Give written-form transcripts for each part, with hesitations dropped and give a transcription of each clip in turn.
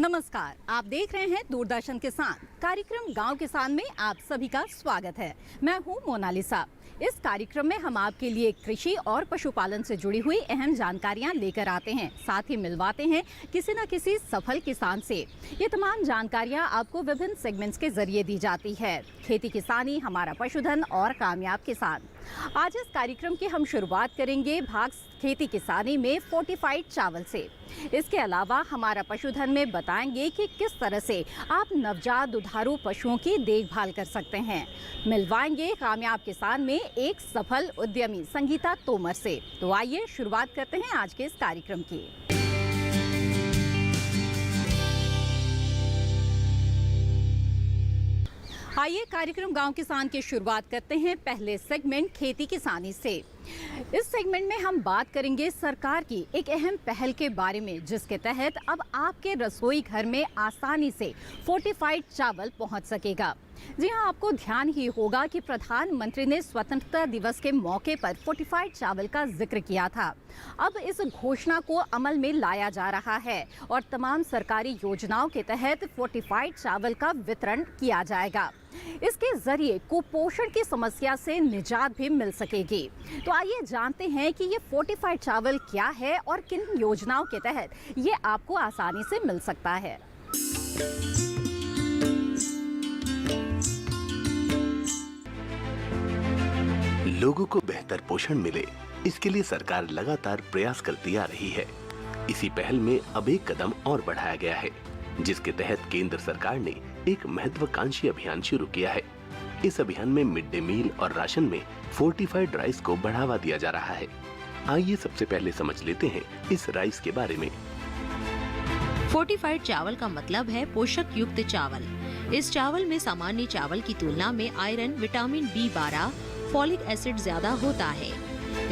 नमस्कार, आप देख रहे हैं दूरदर्शन किसान। कार्यक्रम गांव किसान में आप सभी का स्वागत है। मैं हूं मोनालिसा। इस कार्यक्रम में हम आपके लिए कृषि और पशुपालन से जुड़ी हुई अहम जानकारियां लेकर आते हैं, साथ ही मिलवाते हैं किसी न किसी सफल किसान से। ये तमाम जानकारियां आपको विभिन्न सेगमेंट्स के जरिए दी जाती है। खेती किसानी, हमारा पशुधन और कामयाब किसान। आज इस कार्यक्रम की हम शुरुआत करेंगे भाग खेती किसानी में फोर्टिफाइड चावल से। इसके अलावा हमारा पशुधन में बताएंगे कि किस तरह से आप नवजात दुधारू पशुओं की देखभाल कर सकते हैं। मिलवाएंगे कामयाब किसान में एक सफल उद्यमी संगीता तोमर से। तो आइए शुरुआत करते हैं आज के इस कार्यक्रम की। आइए कार्यक्रम गांव किसान की शुरुआत करते हैं पहले सेगमेंट खेती किसानी से। इस सेगमेंट में हम बात करेंगे सरकार की एक अहम पहल के बारे में, जिसके तहत अब आपके रसोई घर में आसानी से फोर्टिफाइड चावल पहुंच सकेगा। जी हां, आपको ध्यान ही होगा कि प्रधानमंत्री ने स्वतंत्रता दिवस के मौके पर फोर्टिफाइड चावल का जिक्र किया था। अब इस घोषणा को अमल में लाया जा रहा है और तमाम सरकारी योजनाओं के तहत फोर्टिफाइड चावल का वितरण किया जाएगा। इसके जरिए कुपोषण की समस्या से निजात भी मिल सकेगी। तो आइए जानते हैं कि ये फोर्टिफाइड चावल क्या है और किन योजनाओं के तहत ये आपको आसानी से मिल सकता है। लोगों को बेहतर पोषण मिले, इसके लिए सरकार लगातार प्रयास करती आ रही है। इसी पहल में अब एक कदम और बढ़ाया गया है, जिसके तहत केंद्र सरकार ने एक महत्वाकांक्षी अभियान शुरू किया है। इस अभियान में मिड डे मील और राशन में फोर्टिफाइड राइस को बढ़ावा दिया जा रहा है। आइए सबसे पहले समझ लेते हैं इस राइस के बारे में। फोर्टिफाइड चावल का मतलब है पोषक युक्त चावल। इस चावल में सामान्य चावल की तुलना में iron, vitamin B12, folic acid ज्यादा होता है।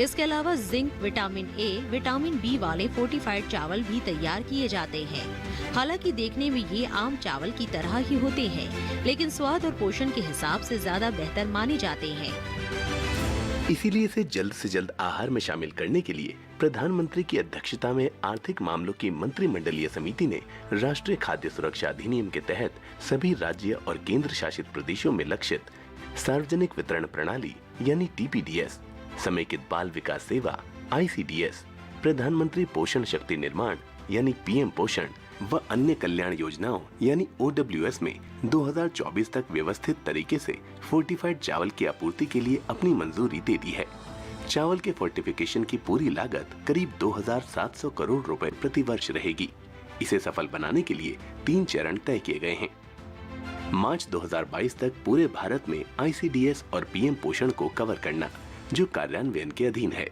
इसके अलावा zinc, vitamin A, vitamin B वाले फोर्टिफाइड चावल भी तैयार किए जाते हैं। हालांकि देखने में ये आम चावल की तरह ही होते हैं, लेकिन स्वाद और पोषण के हिसाब से ज्यादा बेहतर माने जाते हैं। इसीलिए इसे जल्द से जल्द आहार में शामिल करने के लिए प्रधानमंत्री की अध्यक्षता में आर्थिक मामलों की मंत्रिमंडलीय समिति ने राष्ट्रीय खाद्य सुरक्षा अधिनियम के तहत सभी राज्य और केंद्र शासित प्रदेशों में लक्षित सार्वजनिक वितरण प्रणाली यानी TPDS, समेकित बाल विकास सेवा ICDS, प्रधानमंत्री पोषण शक्ति निर्माण यानी PM पोषण व अन्य कल्याण योजनाओं यानी OWS में 2024 तक व्यवस्थित तरीके से फोर्टिफाइड चावल की आपूर्ति के लिए अपनी मंजूरी दे दी है। चावल के फोर्टिफिकेशन की पूरी लागत करीब 2700 करोड़ रुपए प्रति वर्ष रहेगी। इसे सफल बनाने के लिए 3 चरण तय किए गए हैं। मार्च 2022 तक पूरे भारत में ICDS और PM पोषण को कवर करना, जो कार्यान्वयन के अधीन है।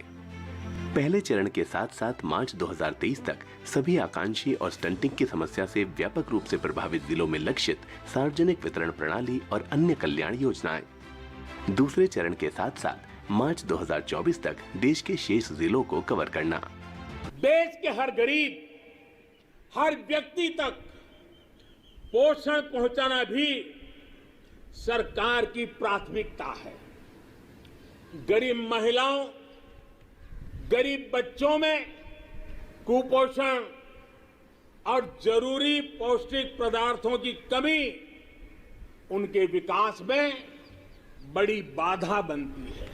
पहले चरण के साथ साथ मार्च 2023 तक सभी आकांक्षी और स्टंटिंग की समस्या से व्यापक रूप से प्रभावित जिलों में लक्षित सार्वजनिक वितरण प्रणाली और अन्य कल्याण योजनाएं। दूसरे चरण के साथ साथ मार्च 2024 तक देश के शेष जिलों को कवर करना। देश के हर गरीब, हर व्यक्ति तक पोषण पहुंचाना भी सरकार की प्राथमिकता है। गरीब महिलाओं, गरीब बच्चों में कुपोषण और जरूरी पौष्टिक पदार्थों की कमी उनके विकास में बड़ी बाधा बनती है।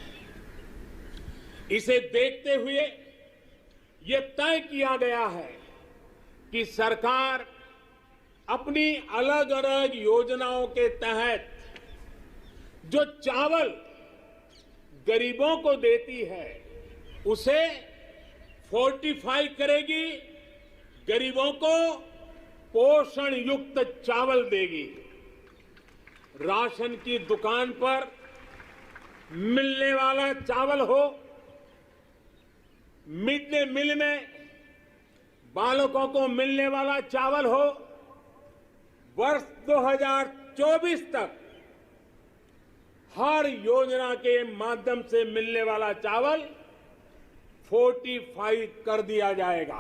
इसे देखते हुए ये तय किया गया है कि सरकार अपनी अलग अलग योजनाओं के तहत जो चावल गरीबों को देती है उसे फोर्टिफाई करेगी, गरीबों को पोषण युक्त चावल देगी। राशन की दुकान पर मिलने वाला चावल हो, मिड डे मील में बालकों को मिलने वाला चावल हो, वर्ष 2024 तक हर योजना के माध्यम से मिलने वाला चावल फोर्टिफाइड कर दिया जाएगा।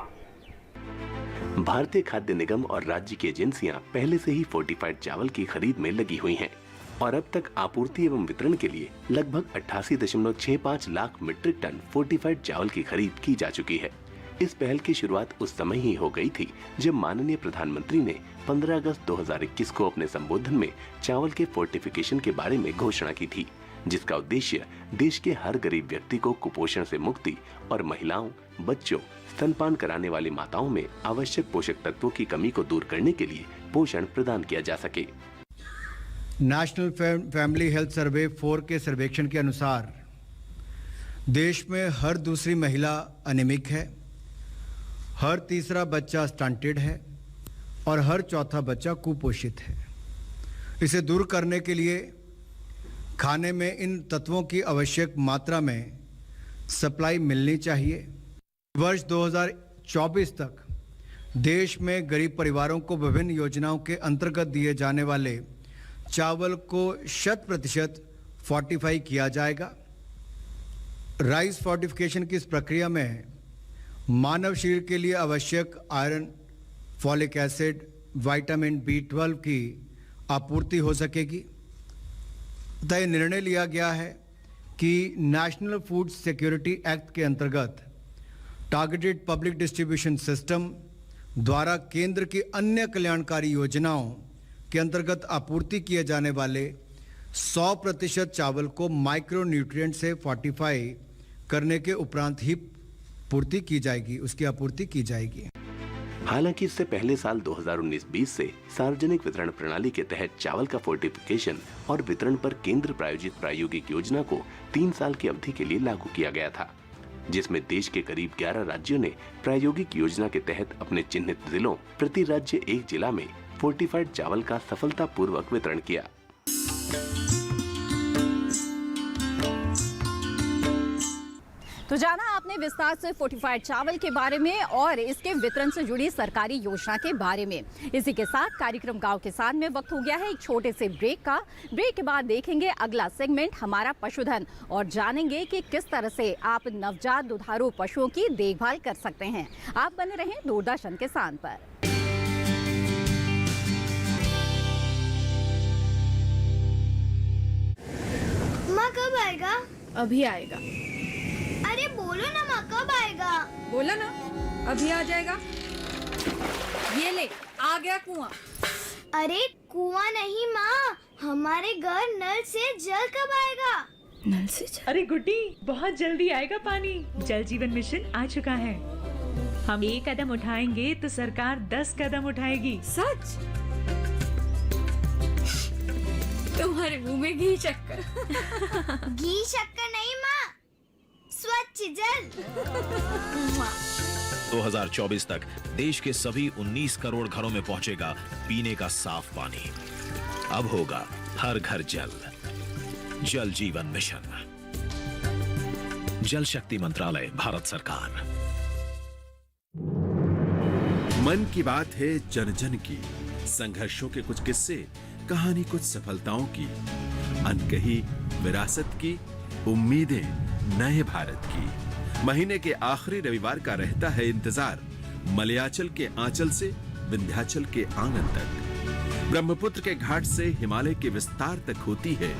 भारतीय खाद्य निगम और राज्य की एजेंसियां पहले से ही फोर्टिफाइड चावल की खरीद में लगी हुई हैं और अब तक आपूर्ति एवं वितरण के लिए लगभग 88.65 लाख मीट्रिक टन फोर्टिफाइड चावल की खरीद की जा चुकी है। इस पहल की शुरुआत उस समय ही हो गई थी जब माननीय प्रधानमंत्री ने 15 अगस्त 2021 को अपने संबोधन में चावल के फोर्टिफिकेशन के बारे में घोषणा की थी, जिसका उद्देश्य देश के हर गरीब व्यक्ति को कुपोषण से मुक्ति और महिलाओं, बच्चों, स्तनपान कराने वाली माताओं में आवश्यक पोषक तत्वों की कमी को दूर करने के लिए पोषण प्रदान किया जा सके। नेशनल फैमिली हेल्थ सर्वे 4 के सर्वेक्षण के अनुसार देश में हर दूसरी महिला अनिमिक है, हर तीसरा बच्चा स्टंटेड है और हर चौथा बच्चा कुपोषित है। इसे दूर करने के लिए खाने में इन तत्वों की आवश्यक मात्रा में सप्लाई मिलनी चाहिए। वर्ष 2024 तक देश में गरीब परिवारों को विभिन्न योजनाओं के अंतर्गत दिए जाने वाले चावल को 100% फोर्टिफाई किया जाएगा। राइस फोर्टिफिकेशन की इस प्रक्रिया में मानव शरीर के लिए आवश्यक iron, folic acid, vitamin B12 की आपूर्ति हो सकेगी। तय निर्णय लिया गया है कि नेशनल फूड सिक्योरिटी एक्ट के अंतर्गत टारगेटेड पब्लिक डिस्ट्रीब्यूशन सिस्टम द्वारा केंद्र की अन्य कल्याणकारी योजनाओं के अंतर्गत आपूर्ति किए जाने वाले 100% चावल को माइक्रो न्यूट्रिएंट से फोर्टिफाई करने के उपरांत ही पूर्ति की जाएगी, उसकी आपूर्ति की जाएगी। हालांकि इससे पहले साल 2019-20 से सार्वजनिक वितरण प्रणाली के तहत चावल का फोर्टिफिकेशन और वितरण पर केंद्र प्रायोजित प्रायोगिक योजना को 3 साल की अवधि के लिए लागू किया गया था, जिसमें देश के करीब 11 राज्यों ने प्रायोगिक योजना के तहत अपने चिन्हित जिलों, प्रति राज्य एक जिला में फोर्टिफाइड चावल का सफलतापूर्वक वितरण किया। तो जाना आपने विस्तार से फोर्टिफाइड चावल के बारे में और इसके वितरण से जुड़ी सरकारी योजना के बारे में। इसी के साथ कार्यक्रम गांव किसान में वक्त हो गया है एक छोटे से ब्रेक का। ब्रेक के बाद देखेंगे अगला सेगमेंट हमारा पशुधन और जानेंगे कि किस तरह से आप नवजात दुधारू पशुओं की देखभाल कर सकते हैं। आप बने रहें दूरदर्शन किसान पर। माँ कब आएगा? अभी आएगा। अरे बोलो ना माँ कब आएगा? बोला ना अभी आ जाएगा। ये ले आ गया कुआं। अरे कुआं नहीं माँ, हमारे घर नल से जल कब आएगा? नल से जल? अरे गुड्डी बहुत जल्दी आएगा पानी। जल जीवन मिशन आ चुका है। हम 1 कदम उठाएंगे तो सरकार 10 कदम उठाएगी। सच? तुम्हारे मुंह में घी शक्कर। घी शक्कर नहीं माँ, स्वच्छ जल। 2024 तक देश के सभी 19 करोड़ घरों में पहुंचेगा पीने का साफ पानी। अब होगा हर घर जल। जल जीवन मिशन, जल शक्ति मंत्रालय, भारत सरकार। मन की बात है जन जन की, संघर्षों के कुछ किस्से, कहानी कुछ सफलताओं की, अनकही विरासत की, उम्मीदें नए भारत की। महीने के आखिरी रविवार का रहता है इंतजार, मलयाचल के आंचल से विंध्याचल के आंगन तक, ब्रह्मपुत्र के घाट से हिमालय के विस्तार तक होती है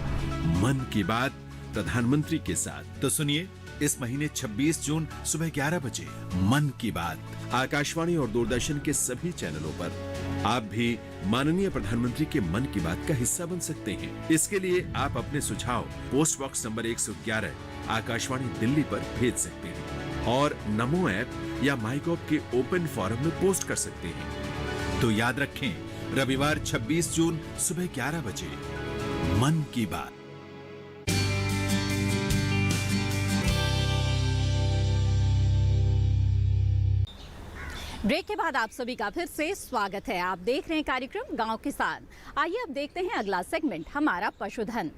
मन की बात प्रधानमंत्री के साथ। तो सुनिए इस महीने 26 जून सुबह 11 बजे मन की बात आकाशवाणी और दूरदर्शन के सभी चैनलों पर। आप भी माननीय प्रधानमंत्री के मन की बात का हिस्सा बन सकते हैं। इसके लिए आप अपने सुझाव post box number 111 Akashvani Delhi पर भेज सकते हैं और नमो ऐप या माईगॉव के ओपन फोरम में पोस्ट कर सकते हैं। तो याद रखें, रविवार 26 जून सुबह 11 बजे मन की बात। ब्रेक के बाद आप सभी का फिर से स्वागत है। आप देख रहे हैं कार्यक्रम गांव किसान। आइए अब देखते हैं अगला सेगमेंट हमारा पशुधन।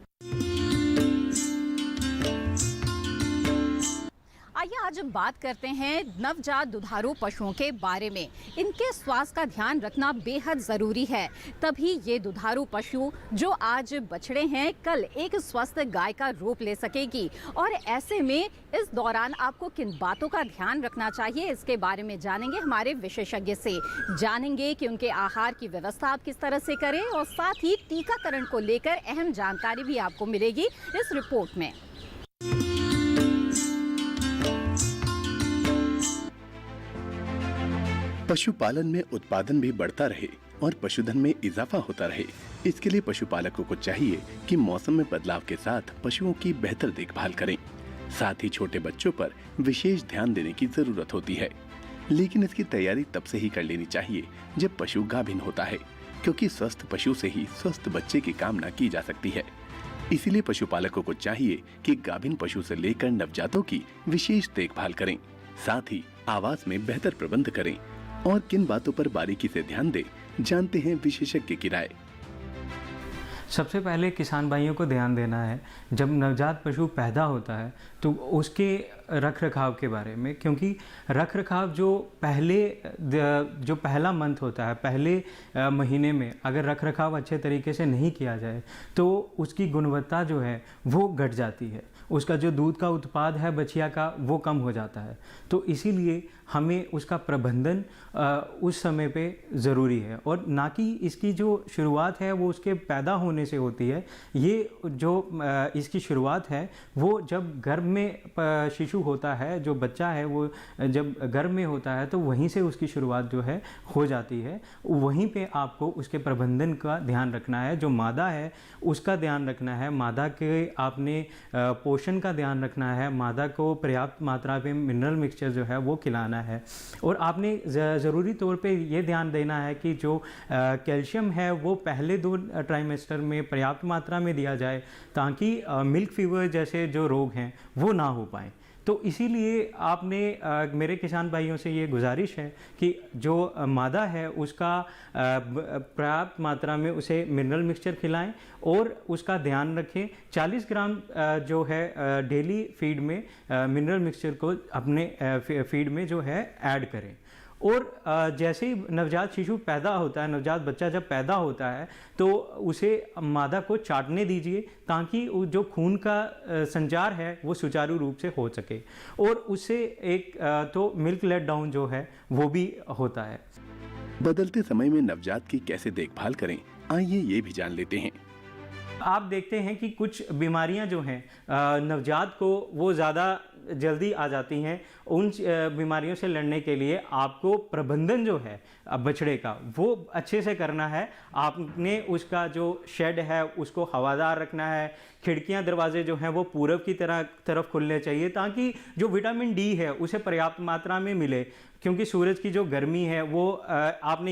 आइए आज बात करते हैं नवजात दुधारू पशुओं के बारे में। इनके स्वास्थ्य का ध्यान रखना बेहद ज़रूरी है, तभी ये दुधारू पशु जो आज बछड़े हैं कल एक स्वस्थ गाय का रूप ले सकेगी। और ऐसे में इस दौरान आपको किन बातों का ध्यान रखना चाहिए, इसके बारे में जानेंगे हमारे विशेषज्ञ से। जानेंगे कि उनके आहार की व्यवस्था आप किस तरह से करें और साथ ही टीकाकरण को लेकर अहम जानकारी भी आपको मिलेगी इस रिपोर्ट में। पशुपालन में उत्पादन भी बढ़ता रहे और पशुधन में इजाफा होता रहे, इसके लिए पशुपालकों को चाहिए कि मौसम में बदलाव के साथ पशुओं की बेहतर देखभाल करें। साथ ही छोटे बच्चों पर विशेष ध्यान देने की जरूरत होती है, लेकिन इसकी तैयारी तब से ही कर लेनी चाहिए जब पशु गाभिन होता है, क्योंकि स्वस्थ पशु से ही स्वस्थ बच्चे की कामना की जा सकती है। इसीलिए पशुपालकों को चाहिए कि गाभिन पशु से लेकर नवजातों की विशेष देखभाल करें, साथ ही आवास में बेहतर प्रबंध करें और किन बातों पर बारीकी से ध्यान दें, जानते हैं विशेषज्ञ की राय। सबसे पहले किसान भाइयों को ध्यान देना है जब नवजात पशु पैदा होता है तो उसके रख रखाव के बारे में, क्योंकि रख रखाव जो पहला मंथ होता है, पहले महीने में अगर रख रखाव अच्छे तरीके से नहीं किया जाए तो उसकी गुणवत्ता जो है वो घट जाती है, उसका जो दूध का उत्पाद है बछिया का वो कम हो जाता है। तो इसीलिए हमें उसका प्रबंधन उस समय पे ज़रूरी है, और ना कि इसकी जो शुरुआत है वो उसके पैदा होने से होती है। ये जो इसकी शुरुआत है वो जब गर्भ में शिशु होता है, जो बच्चा है वो जब गर्भ में होता है तो वहीं से उसकी शुरुआत जो है हो जाती है। वहीं पे आपको उसके प्रबंधन का ध्यान रखना है, जो मादा है उसका ध्यान रखना है, मादा के आपने पोषण का ध्यान रखना है, मादा को पर्याप्त मात्रा में मिनरल मिक्सचर जो है वो खिलाना है, और आपने ज़रूरी तौर पे ये ध्यान देना है कि जो कैल्शियम है वो पहले 2 ट्राइमेस्टर में पर्याप्त मात्रा में दिया जाए ताकि मिल्क फीवर जैसे जो रोग हैं वो ना हो पाएँ। तो इसीलिए आपने मेरे किसान भाइयों से ये गुजारिश है कि जो मादा है उसका पर्याप्त मात्रा में उसे मिनरल मिक्सचर खिलाएं और उसका ध्यान रखें। 40 ग्राम जो है डेली फीड में मिनरल मिक्सचर को अपने फीड में जो है ऐड करें। और जैसे ही नवजात शिशु पैदा होता है, नवजात बच्चा जब पैदा होता है तो उसे मादा को चाटने दीजिए ताकि जो खून का संचार है वो सुचारू रूप से हो सके, और उससे एक तो मिल्क लेट डाउन जो है वो भी होता है। बदलते समय में नवजात की कैसे देखभाल करें, आइए ये भी जान लेते हैं। आप देखते हैं कि कुछ बीमारियां जो हैं नवजात को वो ज़्यादा जल्दी आ जाती हैं। उन बीमारियों से लड़ने के लिए आपको प्रबंधन जो है बछड़े का वो अच्छे से करना है। आपने उसका जो शेड है उसको हवादार रखना है, खिड़कियां दरवाजे जो हैं वो पूरब की तरफ खुलने चाहिए ताकि जो विटामिन डी है उसे पर्याप्त मात्रा में मिले, क्योंकि सूरज की जो गर्मी है वो आपने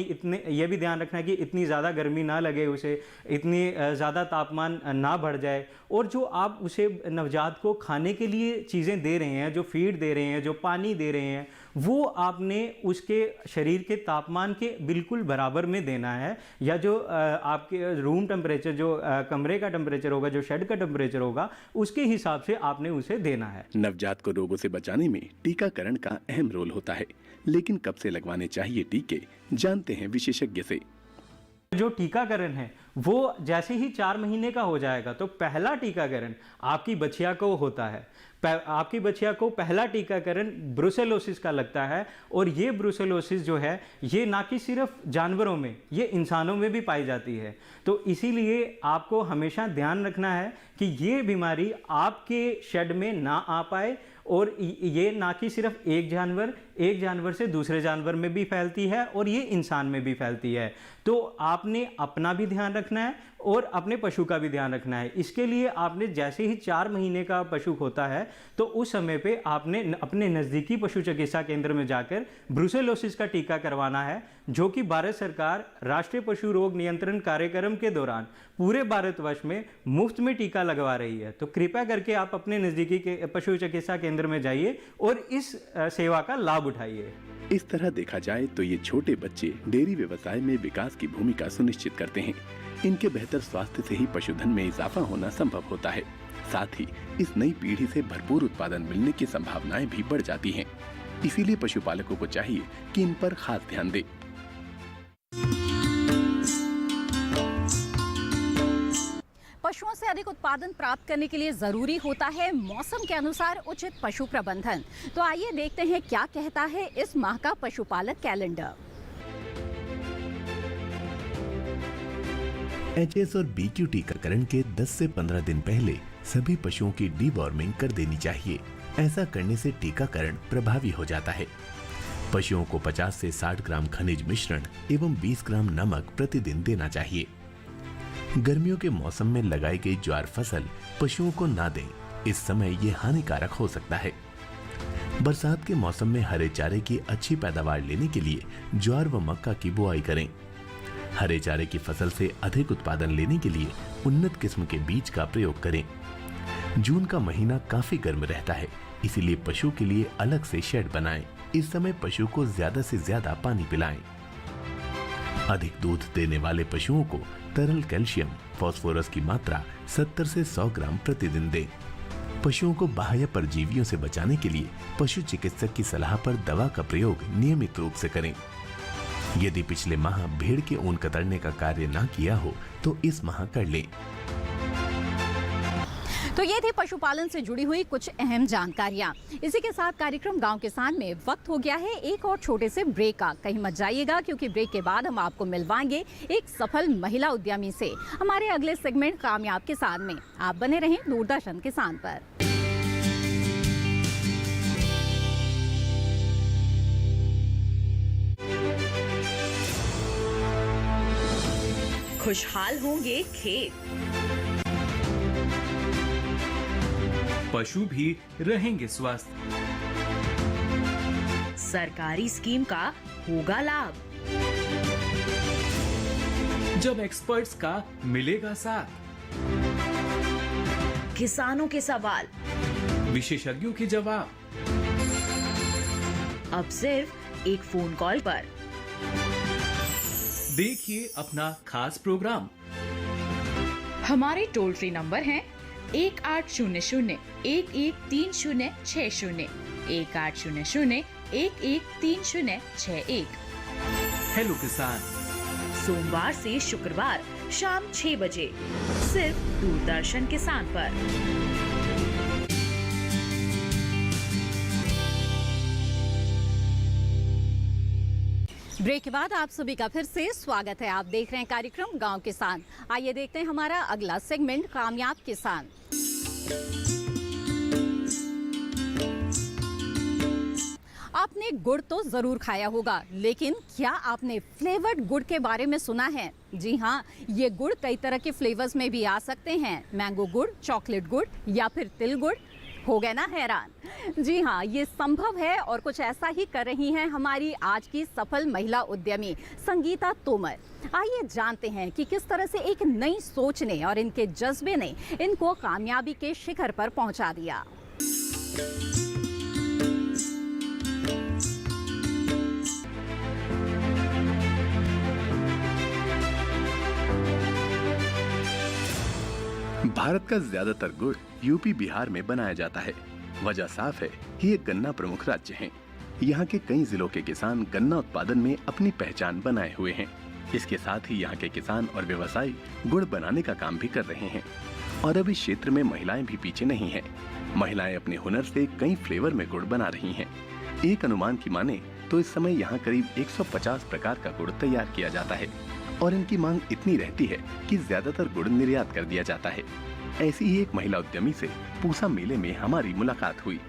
ये भी ध्यान रखना है कि इतनी ज़्यादा गर्मी ना लगे उसे, इतनी ज़्यादा तापमान ना बढ़ जाए। और जो आप उसे नवजात को खाने के लिए चीज़ें दे रहे हैं, जो फीड दे रहे हैं, जो पानी दे रहे हैं, वो आपने उसके शरीर के तापमान के बिल्कुल बराबर में देना है, या जो आपके रूम टेम्परेचर, जो कमरे का टेम्परेचर होगा, जो शेड का टेम्परेचर होगा, उसके हिसाब से आपने उसे देना है। नवजात को रोगों से बचाने में टीकाकरण का अहम रोल होता है, लेकिन कब से लगवाने चाहिए टीके, जानते हैं विशेषज्ञ से। जो टीकाकरण है वो जैसे ही 4 महीने का हो जाएगा तो पहला टीकाकरण आपकी बछिया को होता है। आपकी बछिया को पहला टीकाकरण ब्रुसेलोसिस का लगता है, और ये ब्रुसेलोसिस जो है ये ना कि सिर्फ जानवरों में, ये इंसानों में भी पाई जाती है। तो इसीलिए आपको हमेशा ध्यान रखना है कि ये बीमारी आपके शेड में ना आ पाए, और ये ना कि सिर्फ एक जानवर से दूसरे जानवर में भी फैलती है और ये इंसान में भी फैलती है। तो आपने अपना भी ध्यान रखना है और अपने पशु का भी ध्यान रखना है। इसके लिए आपने जैसे ही 4 महीने का पशु होता है तो उस समय पे आपने अपने नज़दीकी पशु चिकित्सा केंद्र में जाकर ब्रुसेलोसिस का टीका करवाना है, जो कि भारत सरकार राष्ट्रीय पशु रोग नियंत्रण कार्यक्रम के दौरान पूरे भारतवर्ष में मुफ्त में टीका लगवा रही है। तो कृपया करके आप अपने नज़दीकी के पशु चिकित्सा केंद्र में जाइए और इस सेवा का लाभ उठाइए। इस तरह देखा जाए तो ये छोटे बच्चे डेयरी व्यवसाय में विकास की भूमिका सुनिश्चित करते हैं। इनके बेहतर स्वास्थ्य से ही पशुधन में इजाफा होना संभव होता है। साथ ही इस नई पीढ़ी से भरपूर उत्पादन मिलने की संभावनाएं भी बढ़ जाती हैं। इसीलिए पशुपालकों को चाहिए कि इन पर खास ध्यान दें। पशुओं से अधिक उत्पादन प्राप्त करने के लिए जरूरी होता है मौसम के अनुसार उचित पशु प्रबंधन। तो आइए देखते हैं क्या कहता है इस माह का पशुपालक कैलेंडर। एचएस और बीक्यू टीकाकरण के 10 से 15 दिन पहले सभी पशुओं की डीवॉर्मिंग कर देनी चाहिए। ऐसा करने से टीकाकरण प्रभावी हो जाता है। पशुओं को 50 से 60 ग्राम खनिज मिश्रण एवं 20 ग्राम नमक प्रतिदिन देना चाहिए। गर्मियों के मौसम में लगाई गई ज्वार फसल पशुओं को ना दें, इस समय ये हानिकारक हो सकता है। बरसात के मौसम में हरे चारे की अच्छी पैदावार लेने के लिए ज्वार व मक्का की बुआई करें। हरे चारे की फसल से अधिक उत्पादन लेने के लिए उन्नत किस्म के बीज का प्रयोग करें। जून का महीना काफी गर्म रहता है, इसीलिए पशु के लिए अलग से शेड बनाएं। इस समय पशु को ज्यादा से ज्यादा पानी पिलाएं। अधिक दूध देने वाले पशुओं को तरल कैल्शियम, फास्फोरस की मात्रा 70 से 100 ग्राम प्रतिदिन दें। पशुओं को बाह्य परजीवियों से बचाने के लिए पशु चिकित्सक की सलाह पर दवा का प्रयोग नियमित रूप से करें। यदि पिछले माह भेड़ के ऊन कतरने का कार्य ना किया हो तो इस माह कर लें। तो ये थी पशुपालन से जुड़ी हुई कुछ अहम जानकारियां। इसी के साथ कार्यक्रम गांव किसान में वक्त हो गया है एक और छोटे से ब्रेक का। कहीं मत जाइएगा, क्योंकि ब्रेक के बाद हम आपको मिलवाएंगे एक सफल महिला उद्यमी से हमारे अगले सेगमेंट कामयाब किसान में। आप बने रहें दूरदर्शन किसान पर। खुशहाल होंगे खेत, पशु भी रहेंगे स्वस्थ, सरकारी स्कीम का होगा लाभ, जब एक्सपर्ट्स का मिलेगा साथ, किसानों के सवाल, विशेषज्ञों के जवाब, अब सिर्फ एक फोन कॉल पर। देखिए अपना खास प्रोग्राम। हमारे टोल फ्री नंबर हैं 1800-113060, 1800-113061। हेलो किसान, सोमवार से शुक्रवार शाम 6 बजे सिर्फ दूरदर्शन किसान पर। ब्रेक के बाद आप सभी का फिर से स्वागत है। आप देख रहे हैं कार्यक्रम गांव किसान। आइए देखते हैं हमारा अगला सेगमेंट कामयाब किसान। आपने गुड़ तो जरूर खाया होगा, लेकिन क्या आपने फ्लेवर्ड गुड़ के बारे में सुना है? जी हाँ, ये गुड़ कई तरह के फ्लेवर्स में भी आ सकते हैं। मैंगो गुड़, चॉकलेट गुड़ या फिर तिल गुड़। हो गए ना हैरान? जी हाँ, ये संभव है और कुछ ऐसा ही कर रही हैं हमारी आज की सफल महिला उद्यमी संगीता तोमर। आइए जानते हैं कि किस तरह से एक नई सोच ने और इनके जज्बे ने इनको कामयाबी के शिखर पर पहुंचा दिया। भारत का ज्यादातर गुड़ यूपी बिहार में बनाया जाता है। वजह साफ है कि ये गन्ना प्रमुख राज्य हैं। यहाँ के कई जिलों के किसान गन्ना उत्पादन में अपनी पहचान बनाए हुए हैं। इसके साथ ही यहाँ के किसान और व्यवसायी गुड़ बनाने का काम भी कर रहे हैं। और अब इस क्षेत्र में महिलाएं भी पीछे नहीं हैं। महिलाएं अपने हुनर से कई फ्लेवर में गुड़ बना रही हैं। एक अनुमान की माने तो इस समय यहाँ करीब 150 प्रकार का गुड़ तैयार किया जाता है और इनकी मांग इतनी रहती है कि ज्यादातर गुड़ निर्यात कर दिया जाता है। ऐसी ही एक महिला उद्यमी से पूसा मेले में हमारी मुलाकात हुई।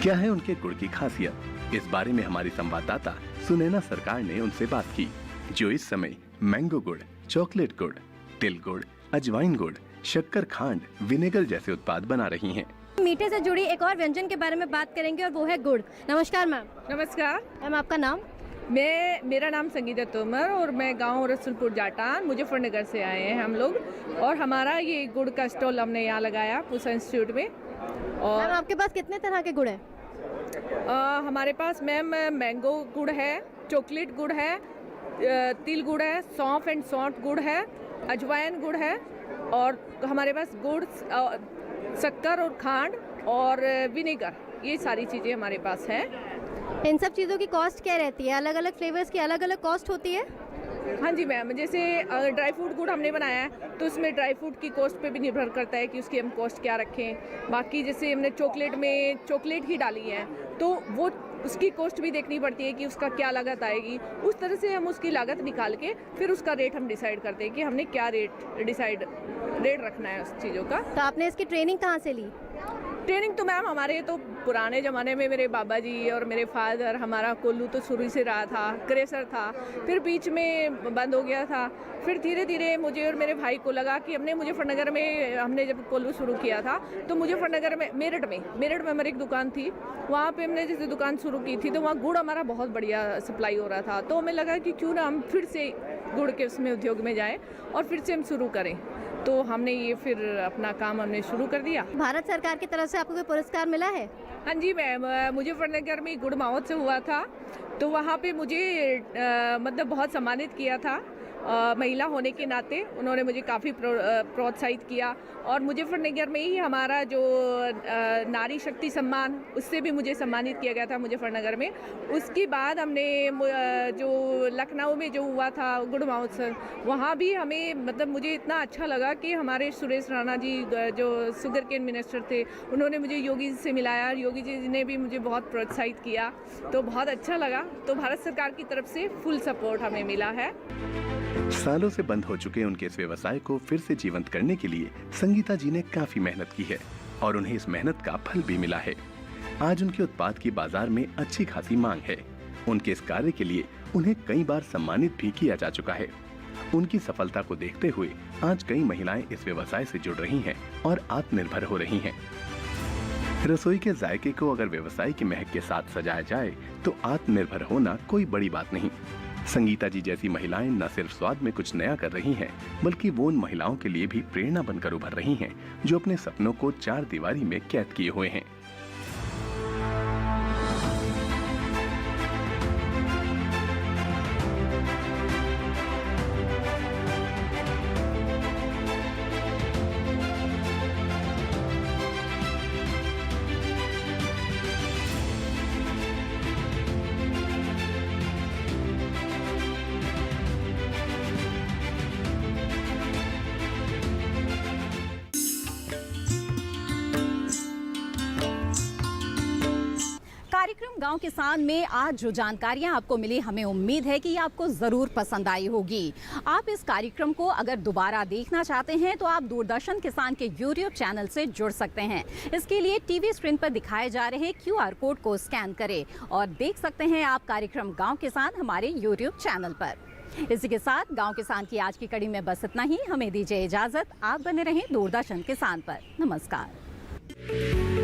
क्या है उनके गुड़ की खासियत, इस बारे में हमारी संवाददाता सुनैना सरकार ने उनसे बात की, जो इस समय मैंगो गुड़, चॉकलेट गुड़, तिल गुड़, अजवाइन गुड़, शक्कर खांड, विनेगर जैसे उत्पाद बना रही हैं। मीठे से जुड़ी एक और व्यंजन के बारे में बात करेंगे और वो है गुड़। नमस्कार मैम। नमस्कार मैम, आपका नाम? मेरा नाम संगीता तोमर और मैं गांव रसूलपुर जाटान मुजफ्फरनगर से आए हैं हम लोग। और हमारा ये गुड़ का स्टॉल हमने यहाँ लगाया पूसा इंस्टीट्यूट में। और मैम, आपके पास कितने तरह के गुड़ हैं? हमारे पास मैम मैंगो गुड़ है, चॉकलेट गुड़ है, तिल गुड़ है, सौंफ एंड सौंठ गुड़ है, अजवाइन गुड़ है और हमारे पास गुड़, शक्कर और खांड और विनेगर, ये सारी चीज़ें हमारे पास हैं। इन सब चीज़ों की कॉस्ट क्या रहती है? अलग अलग फ्लेवर्स की अलग अलग कॉस्ट होती है? हाँ जी मैम, जैसे ड्राई फ्रूट गुड़ हमने बनाया है तो उसमें ड्राई फ्रूट की कॉस्ट पे भी निर्भर करता है कि उसकी हम कॉस्ट क्या रखें। बाकी जैसे हमने चॉकलेट में चॉकलेट ही डाली है तो वो उसकी कॉस्ट भी देखनी पड़ती है कि उसका क्या लागत आएगी। उस तरह से हम उसकी लागत निकाल के फिर उसका रेट हम डिसाइड करते हैं कि हमने क्या रेट रखना है उस चीज़ों का। तो आपने इसकी ट्रेनिंग कहाँ से ली? ट्रेनिंग तो मैम हमारे तो पुराने ज़माने में मेरे बाबा जी और मेरे फादर, हमारा कोल्लू तो शुरू से रहा था, क्रेसर था, फिर बीच में बंद हो गया था। फिर धीरे धीरे मुझे और मेरे भाई को लगा कि मुजफ्फरनगर में हमने जब कोल्लू शुरू किया था तो मुजफ्फरनगर में मेरठ में हमारी एक दुकान थी, वहाँ पे हमने जैसे दुकान शुरू की थी तो वहाँ गुड़ हमारा बहुत बढ़िया सप्लाई हो रहा था। तो हमें लगा कि क्यों ना हम फिर से गुड़ के उसमें उद्योग में जाएँ और फिर से हम शुरू करें। तो हमने ये फिर अपना काम हमने शुरू कर दिया। भारत सरकार की तरफ से आपको कोई पुरस्कार मिला है? हाँ जी मैम, मुजफ्फरनगर में गुड़ महोत्सव हुआ था तो वहाँ पे मुझे मतलब बहुत सम्मानित किया था। महिला होने के नाते उन्होंने मुझे काफ़ी प्रोत्साहित किया और मुजफ्फरनगर में ही हमारा जो नारी शक्ति सम्मान, उससे भी मुझे सम्मानित किया गया था मुजफ्फरनगर में। उसके बाद हमने जो लखनऊ में जो हुआ था गुड़ महोत्सव, वहाँ भी हमें मतलब मुझे इतना अच्छा लगा कि हमारे सुरेश राणा जी जो शुगर केन मिनिस्टर थे, उन्होंने मुझे योगी जी से मिलाया। योगी जी ने भी मुझे बहुत प्रोत्साहित किया तो बहुत अच्छा लगा। तो भारत सरकार की तरफ से फुल सपोर्ट हमें मिला है। सालों से बंद हो चुके उनके इस व्यवसाय को फिर से जीवंत करने के लिए संगीता जी ने काफी मेहनत की है और उन्हें इस मेहनत का फल भी मिला है। आज उनके उत्पाद की बाजार में अच्छी खासी मांग है। उनके इस कार्य के लिए उन्हें कई बार सम्मानित भी किया जा चुका है। उनकी सफलता को देखते हुए आज कई महिलाएं इस व्यवसाय से जुड़ रही हैं और आत्मनिर्भर हो रही हैं। रसोई के जायके को अगर व्यवसाय की महक के साथ सजाया जाए तो आत्मनिर्भर होना कोई बड़ी बात नहीं। संगीता जी जैसी महिलाएं न सिर्फ स्वाद में कुछ नया कर रही हैं, बल्कि वो उन महिलाओं के लिए भी प्रेरणा बनकर उभर रही हैं जो अपने सपनों को चार दीवारी में कैद किए हुए हैं। कार्यक्रम गांव किसान में आज जो जानकारियां आपको मिली, हमें उम्मीद है कि ये आपको ज़रूर पसंद आई होगी। आप इस कार्यक्रम को अगर दोबारा देखना चाहते हैं तो आप दूरदर्शन किसान के YouTube चैनल से जुड़ सकते हैं। इसके लिए टीवी स्क्रीन पर दिखाए जा रहे QR कोड को स्कैन करें और देख सकते हैं आप कार्यक्रम गांव किसान हमारे YouTube चैनल पर। इसी के साथ गांव किसान की आज की कड़ी में बस इतना ही। हमें दीजिए इजाज़त। आप बने रहें दूरदर्शन किसान पर। नमस्कार।